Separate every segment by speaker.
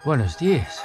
Speaker 1: Buenos días.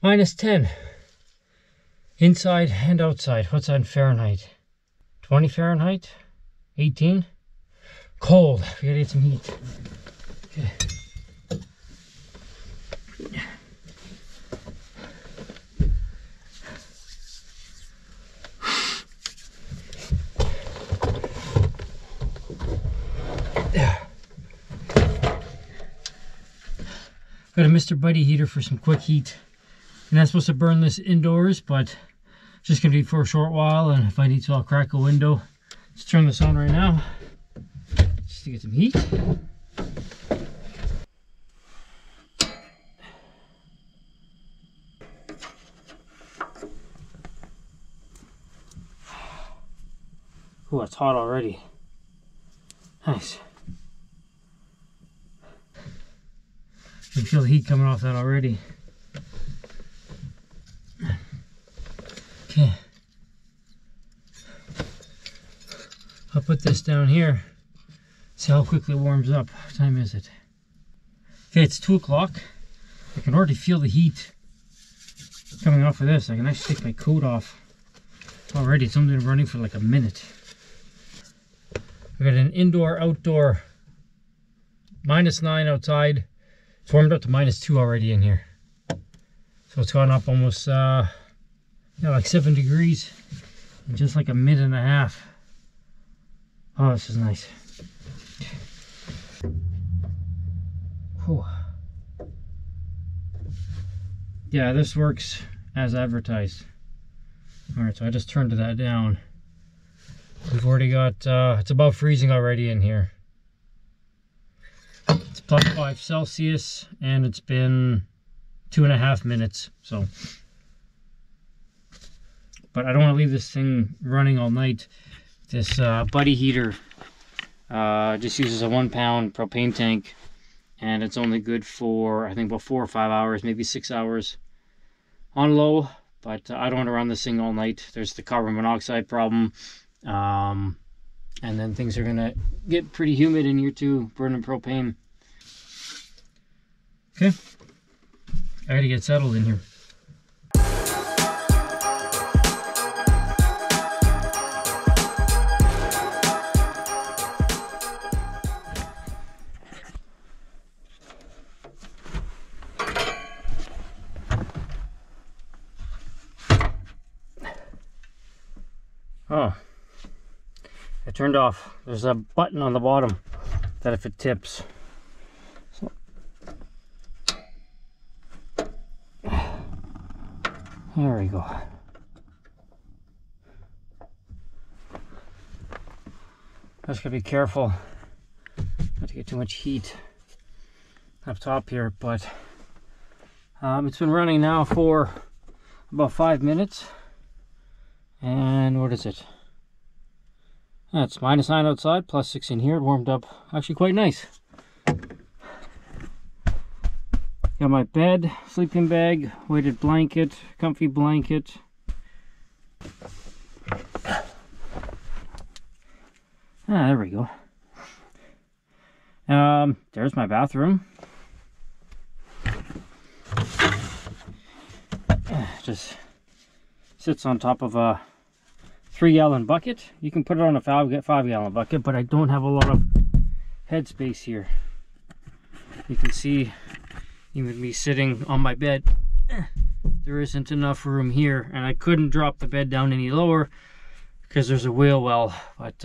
Speaker 1: -10. Inside and outside. What's that in Fahrenheit? 20 Fahrenheit? 18? Cold. We gotta get some heat. Okay. Got a Mr. Buddy heater for some quick heat. You're not supposed to burn this indoors, but just gonna be for a short while, and if I need to, I'll crack a window. Let's turn this on right now, just to get some heat. Oh, it's hot already. Nice. You can feel the heat coming off that already. Okay. I'll put this down here. See how quickly it warms up. What time is it? Okay, it's 2 o'clock. I can already feel the heat coming off of this. I can actually take my coat off already. It's only been running for like a minute. I got an indoor, outdoor, -9 outside. It's warmed up to -2 already in here. So it's gone up almost, like 7 degrees in just like a minute and a half. Oh, this is nice. Whew. Yeah, this works as advertised. Alright, so I just turned that down. We've already got, it's above freezing already in here. It's +5 Celsius, and it's been 2.5 minutes, so. But I don't want to leave this thing running all night. This buddy heater just uses a 1 pound propane tank, and it's only good for, I think, about 4 or 5 hours, maybe 6 hours on low. But I don't want to run this thing all night. There's the carbon monoxide problem. And then things are going to get pretty humid in here too, burning propane. Okay. I got to get settled in here. Oh, it turned off. There's a button on the bottom that if it tips. So, there we go. Just gotta be careful not to get too much heat up top here, but it's been running now for about 5 minutes. And what is it? It's -9 outside, +6 in here. It warmed up actually quite nice. Got my bed, sleeping bag, weighted blanket, comfy blanket. There we go. There's my bathroom. Just sits on top of a 3-gallon bucket. You can put it on a 5-gallon bucket, but I don't have a lot of headspace here. You can see, even me sitting on my bed, there isn't enough room here, and I couldn't drop the bed down any lower because there's a wheel well. But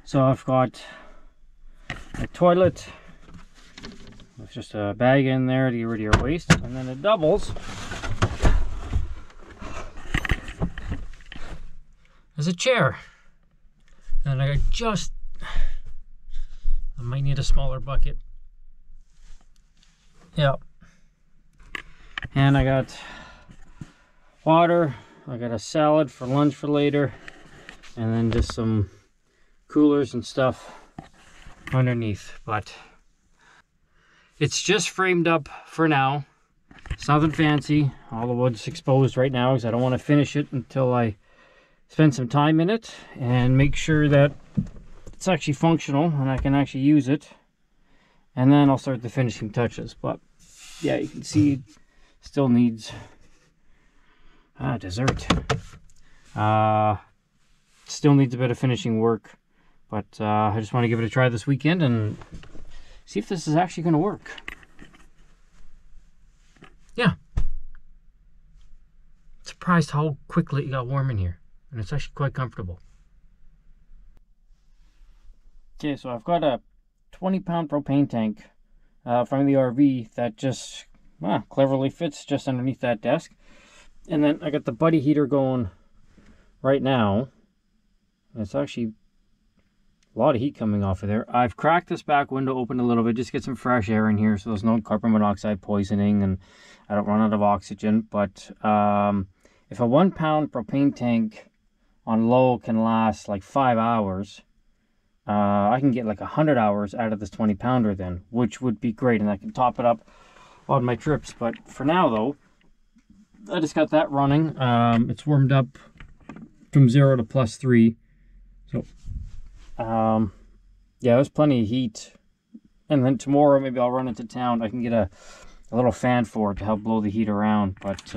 Speaker 1: so I've got a toilet with just a bag in there to get rid of your waste, and then it doubles as a chair. And I might need a smaller bucket. Yep. And I got water. I got a salad for lunch for later, and then just some coolers and stuff underneath. But it's just framed up for now. It's nothing fancy. All the wood's exposed right now because I don't want to finish it until I spend some time in it and make sure that it's actually functional and I can actually use it. And then I'll start the finishing touches. But yeah, you can see it still needs dessert. Still needs a bit of finishing work. But I just want to give it a try this weekend and see if this is actually going to work. Yeah. Surprised how quickly it got warm in here. And it's actually quite comfortable. Okay, so I've got a 20-pound propane tank from the RV that just cleverly fits just underneath that desk. And then I got the buddy heater going right now. And it's actually a lot of heat coming off of there. I've cracked this back window open a little bit just to get some fresh air in here so there's no carbon monoxide poisoning and I don't run out of oxygen. But if a 1 pound propane tank on low can last like 5 hours, I can get like 100 hours out of this 20-pounder then, which would be great, and I can top it up on my trips. But for now though, I just got that running. It's warmed up from 0 to +3, so yeah, there's plenty of heat. And then tomorrow maybe I'll run into town. I can get a little fan for it to help blow the heat around. But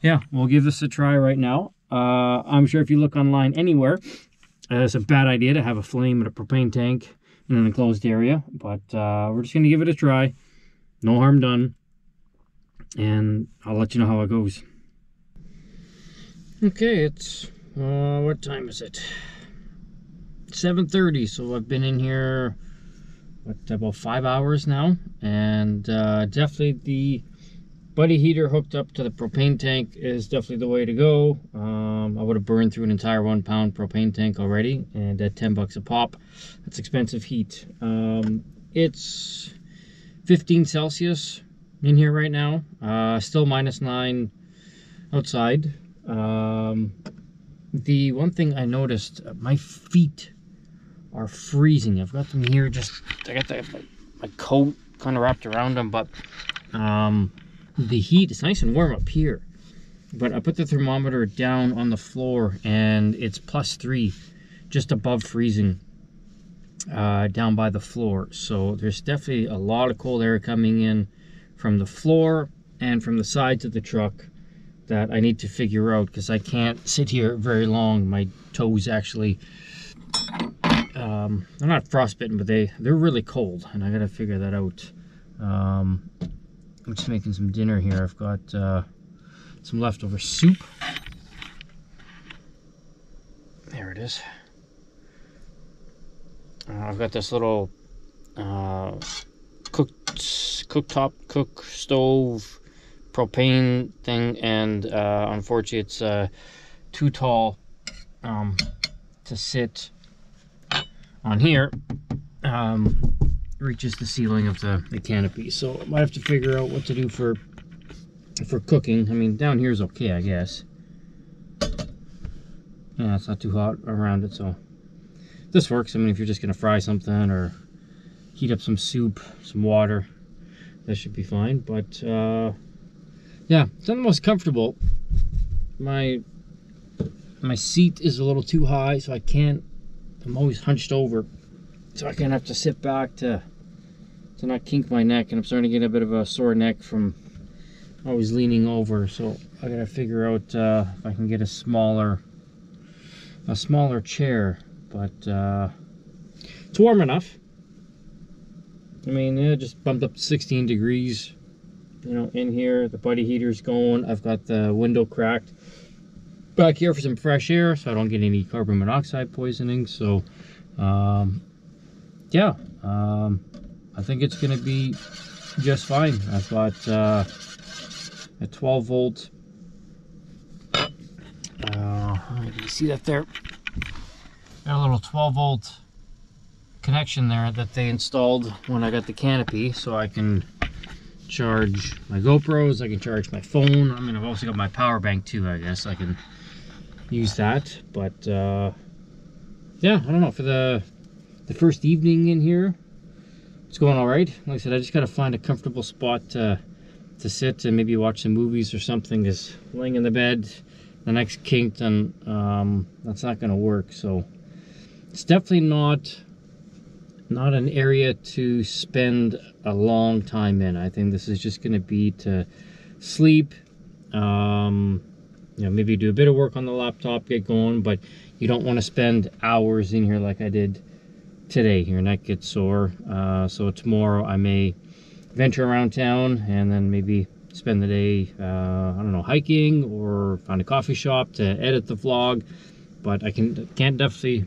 Speaker 1: yeah, we'll give this a try right now. I'm sure if you look online anywhere, it's a bad idea to have a flame in a propane tank in an enclosed area. But we're just going to give it a try. No harm done. And I'll let you know how it goes. Okay, it's, what time is it? 7:30, so I've been in here about 5 hours now, and definitely the buddy heater hooked up to the propane tank is definitely the way to go. I would have burned through an entire 1 pound propane tank already, and at $10 a pop, that's expensive heat. It's 15 Celsius in here right now, still -9 outside. The one thing I noticed, my feet are freezing. I've got them here, I got my coat kind of wrapped around them, but the heat is nice and warm up here. But I put the thermometer down on the floor and it's +3, just above freezing, down by the floor. So there's definitely a lot of cold air coming in from the floor and from the sides of the truck that I need to figure out, because I can't sit here very long. My toes actually, they're not frostbitten, but they're really cold, and I gotta figure that out. I'm just making some dinner here. I've got some leftover soup. There it is. I've got this little cooktop stove propane thing, and unfortunately it's too tall to sit on here. Reaches the ceiling of the canopy, so I might have to figure out what to do for cooking. I mean, down here is okay, I guess. Yeah, it's not too hot around it, so this works. I mean, if you're just gonna fry something or heat up some soup, some water, that should be fine. But yeah, it's not the most comfortable. My seat is a little too high, so I'm always hunched over, so I kind of have to sit back to not kink my neck, and I'm starting to get a bit of a sore neck from always leaning over. So I gotta figure out if I can get a smaller chair. But it's warm enough. I mean, yeah, just bumped up to 16 degrees, you know, in here. The buddy heater's going. I've got the window cracked back here for some fresh air, so I don't get any carbon monoxide poisoning. So yeah, I think it's gonna be just fine. I've got a 12 volt, you see that there? Got a little 12 volt connection there that they installed when I got the canopy, so I can charge my GoPros, I can charge my phone. I mean, I've also got my power bank too, I guess I can use that. But yeah, I don't know, for the first evening in here, it's going all right. Like I said, I just gotta find a comfortable spot to sit and maybe watch some movies or something, because laying in the bed, the neck's kinked, and that's not gonna work. So it's definitely not an area to spend a long time in. I think this is just gonna be to sleep, you know, maybe do a bit of work on the laptop, get going, but you don't want to spend hours in here like I did today. Your neck gets sore. So tomorrow I may venture around town and then maybe spend the day, I don't know, hiking, or find a coffee shop to edit the vlog. But I can't definitely,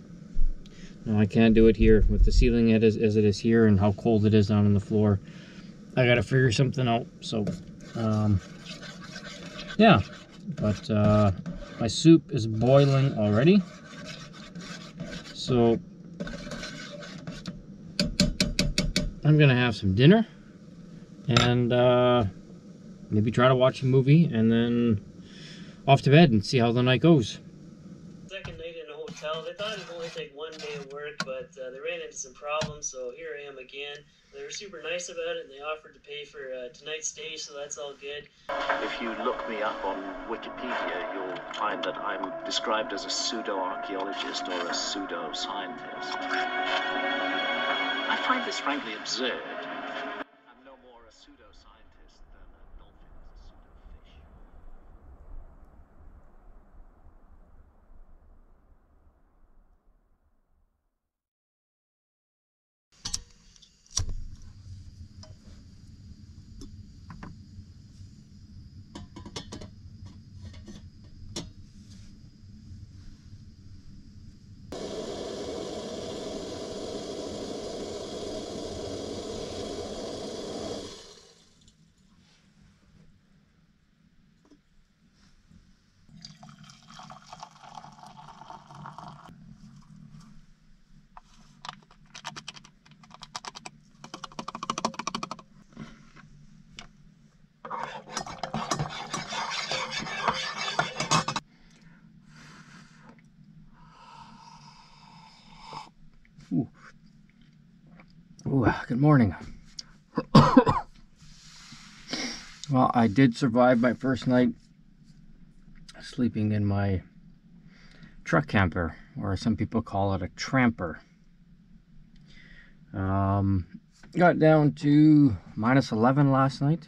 Speaker 1: no, I can't do it here with the ceiling as it is here and how cold it is down on the floor. I gotta figure something out. So yeah, but my soup is boiling already, so I'm gonna have some dinner and maybe try to watch a movie and then off to bed and see how the night goes.
Speaker 2: Second night in a hotel. They thought it'd only take 1 day of work, but they ran into some problems, so here I am again. They were super nice about it, and they offered to pay for tonight's stay, so that's all good.
Speaker 3: If you look me up on Wikipedia, you'll find that I'm described as a pseudo-archaeologist or a pseudo-scientist. I find this frankly absurd. I'm no more a pseudo-scientist than a dolphin is a pseudo-fish.
Speaker 1: Hello, good morning. Well, I did survive my first night sleeping in my truck camper, or some people call it a tramper. Got down to -11 last night.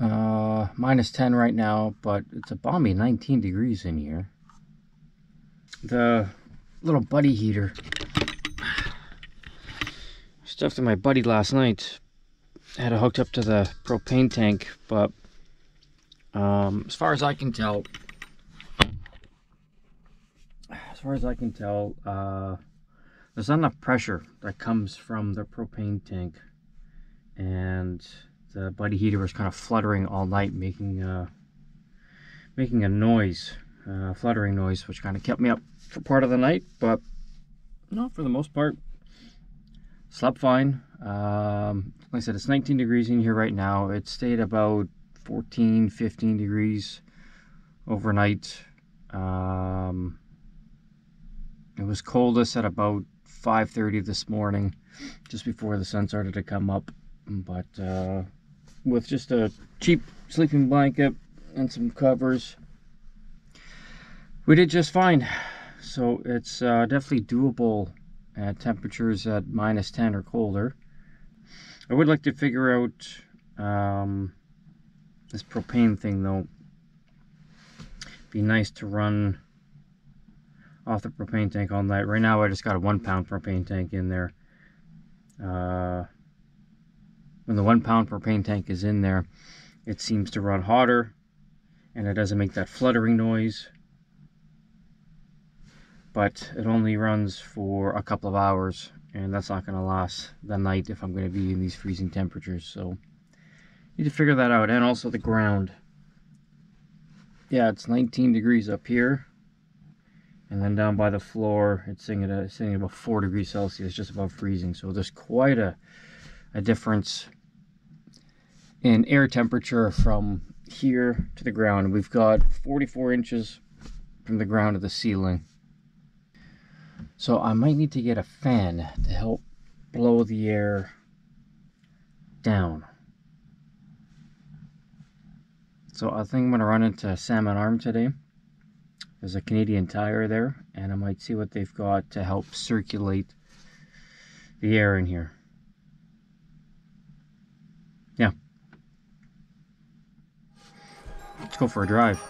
Speaker 1: -10 right now, but it's a balmy 19 degrees in here. The little buddy heater stuffed in my buddy last night, had it hooked up to the propane tank, but as far as I can tell, there's not enough pressure that comes from the propane tank, and the buddy heater was kind of fluttering all night, making a noise, fluttering noise, which kind of kept me up for part of the night. But no, for the most part, slept fine. Like I said, it's 19 degrees in here right now. It stayed about 14, 15 degrees overnight. It was coldest at about 5:30 this morning, just before the sun started to come up. But with just a cheap sleeping blanket and some covers, we did just fine. So it's definitely doable at temperatures at -10 or colder. I would like to figure out this propane thing though. Be nice to run off the propane tank all night. Right now I just got a 1 pound propane tank in there. When the 1 pound propane tank is in there, it seems to run hotter and it doesn't make that fluttering noise. But it only runs for a couple of hours, and that's not going to last the night if I'm going to be in these freezing temperatures. So need to figure that out. And also the ground. Yeah, it's 19 degrees up here, and then down by the floor it's sitting at about 4 degrees Celsius, just above freezing. So there's quite a difference in air temperature from here to the ground. We've got 44 inches from the ground to the ceiling. So I might need to get a fan to help blow the air down. So I think I'm going to run into Salmon Arm today. There's a Canadian Tire there, and I might see what they've got to help circulate the air in here. Yeah. Let's go for a drive.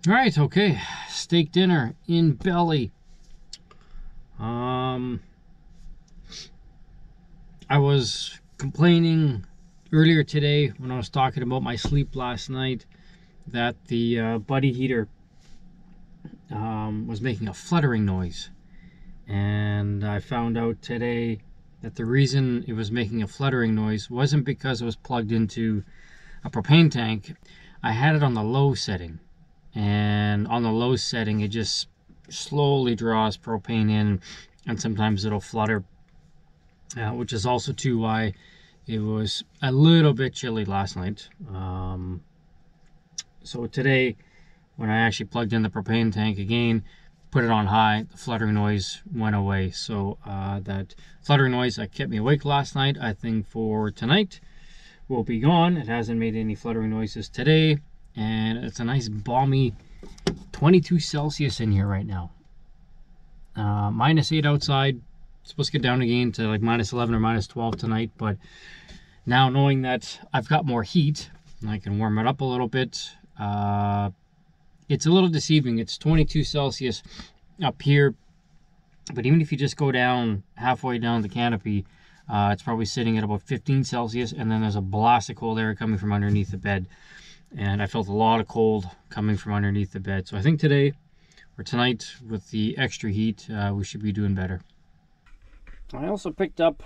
Speaker 1: All right, okay, steak dinner in belly. I was complaining earlier today when I was talking about my sleep last night that the buddy heater was making a fluttering noise, and I found out today that the reason it was making a fluttering noise wasn't because it was plugged into a propane tank. I had it on the low setting, and on the low setting it just slowly draws propane in, and sometimes it'll flutter, which is also too why it was a little bit chilly last night. So today, when I actually plugged in the propane tank again, put it on high, the fluttering noise went away. So that fluttering noise that kept me awake last night, I think for tonight will be gone. It hasn't made any fluttering noises today, and it's a nice balmy 22 Celsius in here right now. -8 outside. It's supposed to get down again to like -11 or -12 tonight, but now knowing that I've got more heat and I can warm it up a little bit, it's a little deceiving. It's 22 Celsius up here, but even if you just go down halfway down the canopy, it's probably sitting at about 15 Celsius, and then there's a blast of cold air coming from underneath the bed, and I felt a lot of cold coming from underneath the bed. So I think today or tonight, with the extra heat, we should be doing better. I also picked up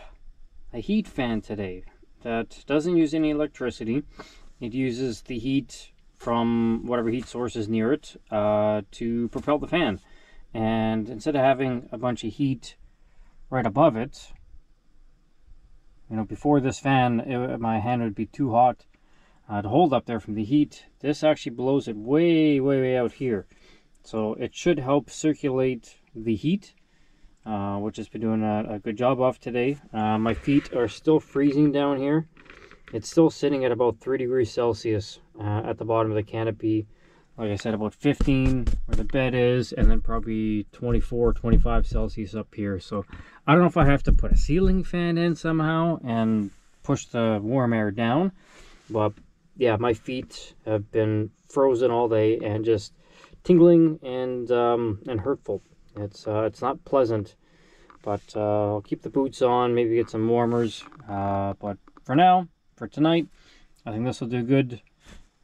Speaker 1: a heat fan today that doesn't use any electricity. It uses the heat from whatever heat source is near it to propel the fan. And instead of having a bunch of heat right above it, you know, before this fan, my hand would be too hot to hold up there from the heat. This actually blows it way out here. So it should help circulate the heat, which has been doing a good job of today. My feet are still freezing down here. It's still sitting at about 3 degrees Celsius at the bottom of the canopy. Like I said, about 15 where the bed is, and then probably 24, 25 Celsius up here. So I don't know if I have to put a ceiling fan in somehow and push the warm air down. But yeah, my feet have been frozen all day and just tingling and hurtful. It's not pleasant, but I'll keep the boots on, maybe get some warmers. But for now, for tonight, I think this will do good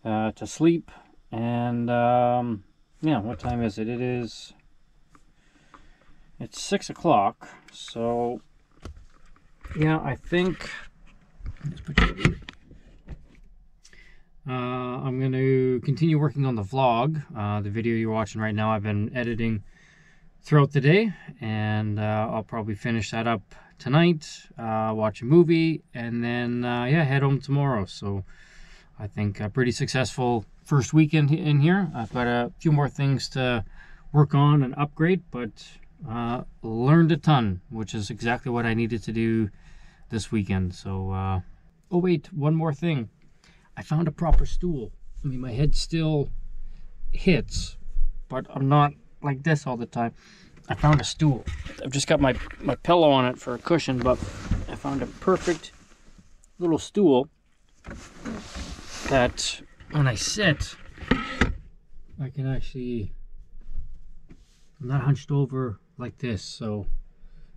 Speaker 1: to sleep. And yeah, what time is it? It's 6 o'clock. So yeah, I think I'm going to continue working on the vlog. The video you're watching right now, I've been editing throughout the day, and I'll probably finish that up tonight, watch a movie, and then yeah, head home tomorrow. So I think a pretty successful first weekend in here. I've got a few more things to work on and upgrade, but learned a ton, which is exactly what I needed to do this weekend. So oh wait, one more thing. I found a proper stool. I mean, my head still hits, but I'm not like this all the time. I found a stool. I've just got my pillow on it for a cushion, but I found a perfect little stool that when I sit, I can actually, I'm not hunched over like this. So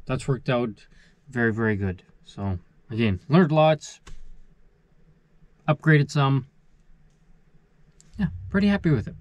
Speaker 1: that's worked out very good. So again, learned lots, upgraded some. Yeah, pretty happy with it.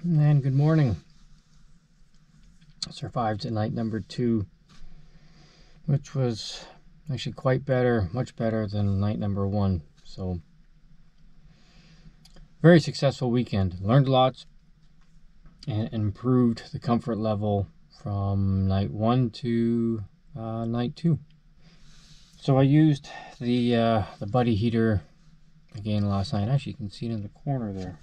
Speaker 1: And good morning. I survived to night number 2, which was actually quite better, much better than night number 1. So very successful weekend. Learned lots and improved the comfort level from night 1 to night 2. So I used the buddy heater again last night. Actually, you can see it in the corner there.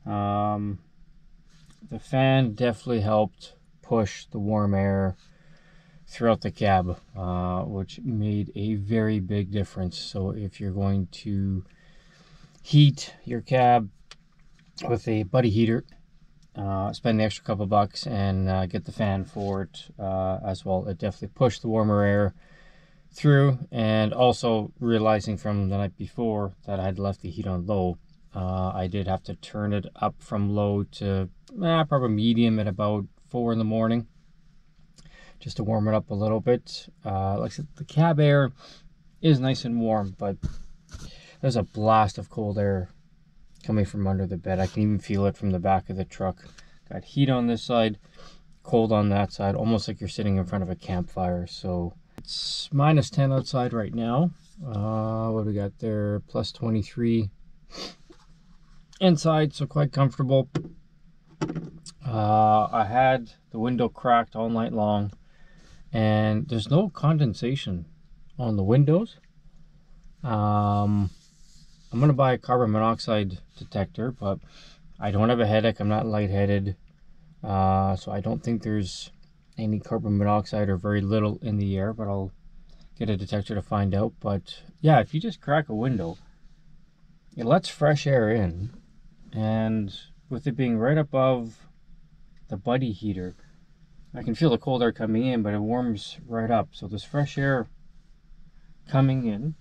Speaker 1: The fan definitely helped push the warm air throughout the cab, which made a very big difference. So if you're going to heat your cab with a buddy heater, spend the extra couple bucks and get the fan for it as well. It definitely pushed the warmer air through, and also realizing from the night before that I had left the heat on low, I did have to turn it up from low to probably medium at about 4 in the morning, just to warm it up a little bit. Like I said, the cab air is nice and warm, but there's a blast of cold air coming from under the bed. I can even feel it from the back of the truck. Got heat on this side, cold on that side, almost like you're sitting in front of a campfire. So it's -10 outside right now. What do we got there? Plus 23 inside, so quite comfortable. I had the window cracked all night long, and there's no condensation on the windows. I'm gonna buy a carbon monoxide detector, but I don't have a headache. I'm not lightheaded, so I don't think there's any carbon monoxide or very little in the air, but I'll get a detector to find out. But yeah, if you just crack a window, it lets fresh air in, and with it being right above the buddy heater, I can feel the cold air coming in, but it warms right up. So there's fresh air coming in.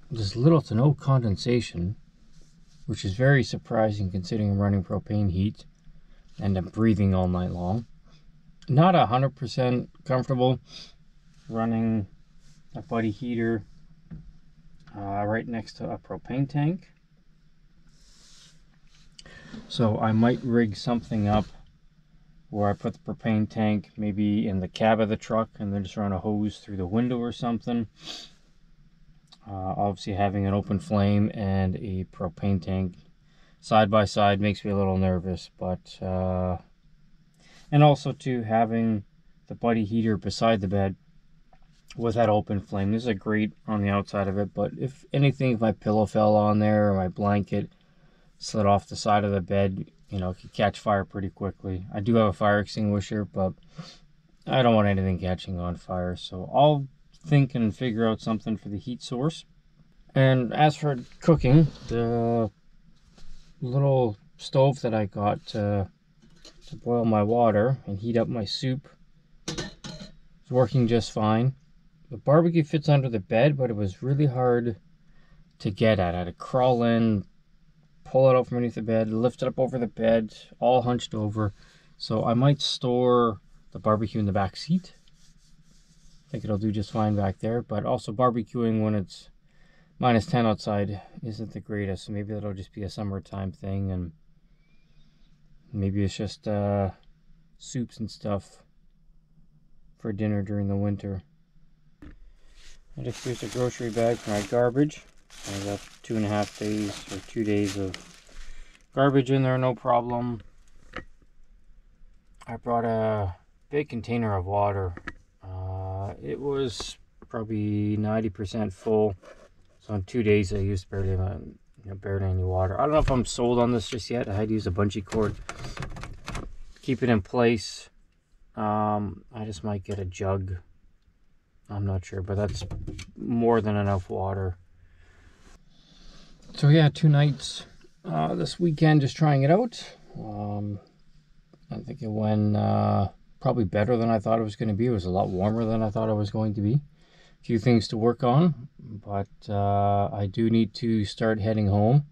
Speaker 1: There's little to no condensation, which is very surprising considering I'm running propane heat and I'm breathing all night long. Not 100% comfortable running a buddy heater right next to a propane tank. So I might rig something up where I put the propane tank maybe in the cab of the truck and then just run a hose through the window or something. Obviously having an open flame and a propane tank side by side makes me a little nervous, but and also too, having the buddy heater beside the bed with that open flame. This is great on the outside of it, but if anything, if my pillow fell on there or my blanket slid off the side of the bed, you know, it could catch fire pretty quickly. I do have a fire extinguisher, but I don't want anything catching on fire, so I'll think and figure out something for the heat source. And as for cooking, the little stove that I got to boil my water and heat up my soup is working just fine. The barbecue fits under the bed, but it was really hard to get at. I had to crawl in, pull it out from underneath the bed, lift it up over the bed, all hunched over. So I might store the barbecue in the back seat. I think it'll do just fine back there, but also barbecuing when it's -10 outside isn't the greatest. So maybe that'll just be a summertime thing, and maybe it's just soups and stuff for dinner during the winter. I just used a grocery bag for my garbage. I got 2.5 days or 2 days of garbage in there, no problem. I brought a big container of water. It was probably 90% full. So in 2 days I used barely any water. I don't know if I'm sold on this just yet. I had to use a bungee cord to keep it in place. I just might get a jug. I'm not sure, but that's more than enough water. So yeah, 2 nights this weekend just trying it out. I think it went probably better than I thought it was going to be. It was a lot warmer than I thought it was going to be. A few things to work on, but I do need to start heading home.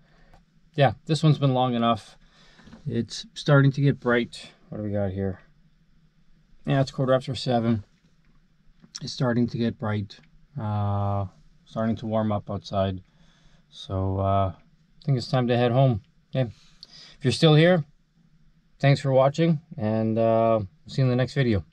Speaker 1: Yeah, this one's been long enough. It's starting to get bright. What do we got here? Yeah, it's 7:15. It's starting to get bright. Starting to warm up outside. So I think it's time to head home. Okay. If you're still here, thanks for watching, and see you in the next video.